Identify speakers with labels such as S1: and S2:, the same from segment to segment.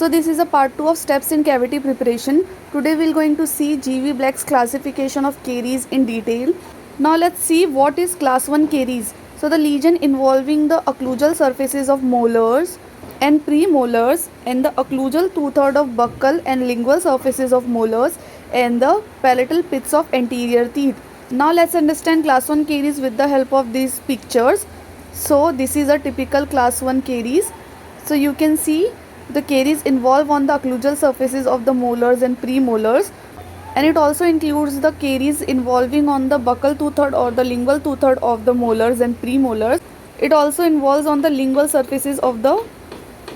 S1: So this is a part 2 of steps in cavity preparation. Today we are going to see G.V. Black's classification of caries in detail. Now let's see what is class 1 caries. So the lesion involving the occlusal surfaces of molars and premolars and the occlusal two-third of buccal and lingual surfaces of molars and the palatal pits of anterior teeth. Now let's understand class 1 caries with the help of these pictures. So this is a typical class 1 caries. So you can see the caries involve on the occlusal surfaces of the molars and premolars, and it also includes the caries involving on the buccal two-third or the lingual two-third of the molars and premolars. It also involves on the lingual surfaces of the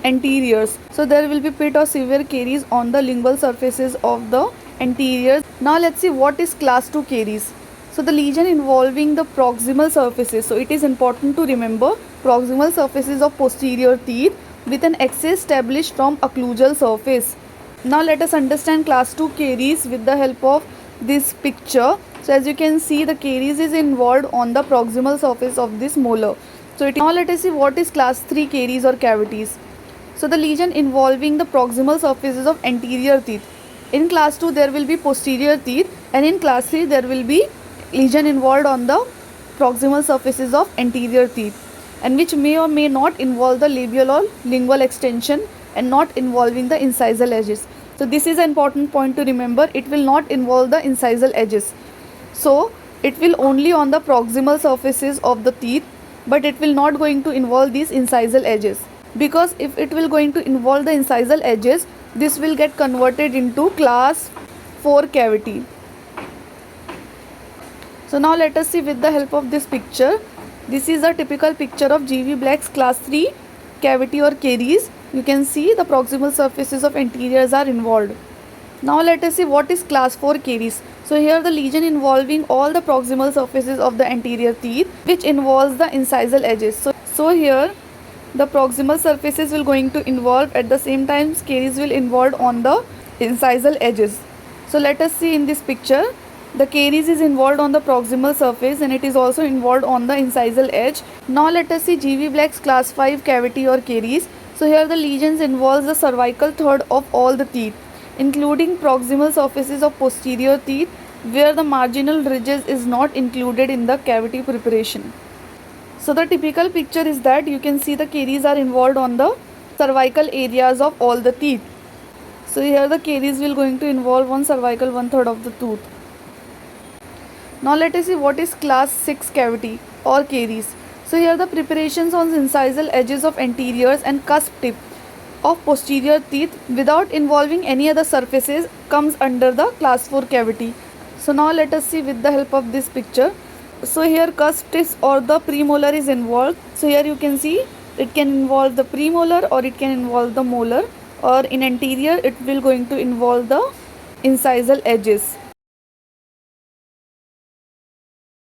S1: anteriors. So there will be pit or severe caries on the lingual surfaces of the anteriors. Now let's see what is class 2 caries. So the lesion involving the proximal surfaces. So it is important to remember proximal surfaces of posterior teeth with an axis established from occlusal surface. Now let us understand class 2 caries with the help of this picture. So as you can see, the caries is involved on the proximal surface of this molar. Now let us see what is class 3 caries or cavities. So the lesion involving the proximal surfaces of anterior teeth. In class 2 there will be posterior teeth, and in class 3 there will be lesion involved on the proximal surfaces of anterior teeth, and which may or may not involve the labial or lingual extension and not involving the incisal edges. So this is an important point to remember. It will not involve the incisal edges. So it will only on the proximal surfaces of the teeth, but it will not going to involve these incisal edges, because if it will going to involve the incisal edges, this will get converted into class 4 cavity. So now let us see with the help of this picture. This is a typical picture of G.V. Black's class 3 cavity or caries. You can see the proximal surfaces of anteriors are involved. Now let us see what is class 4 caries. So here the lesion involving all the proximal surfaces of the anterior teeth, which involves the incisal edges. So here the proximal surfaces will going to involve, at the same time caries will involve on the incisal edges. So let us see in this picture. The caries is involved on the proximal surface, and it is also involved on the incisal edge. Now let us see G.V. Black's class 5 cavity or caries. So here the lesions involves the cervical third of all the teeth, including proximal surfaces of posterior teeth, where the marginal ridges is not included in the cavity preparation. So the typical picture is that you can see the caries are involved on the cervical areas of all the teeth. So here the caries will going to involve on cervical one-third of the tooth. Now let us see what is class 6 cavity or caries. So here the preparations on incisal edges of anteriors and cusp tip of posterior teeth without involving any other surfaces comes under the class 4 cavity. So now let us see with the help of this picture. So here cusp tips or the premolar is involved. So here you can see it can involve the premolar or it can involve the molar, or in anterior it will going to involve the incisal edges.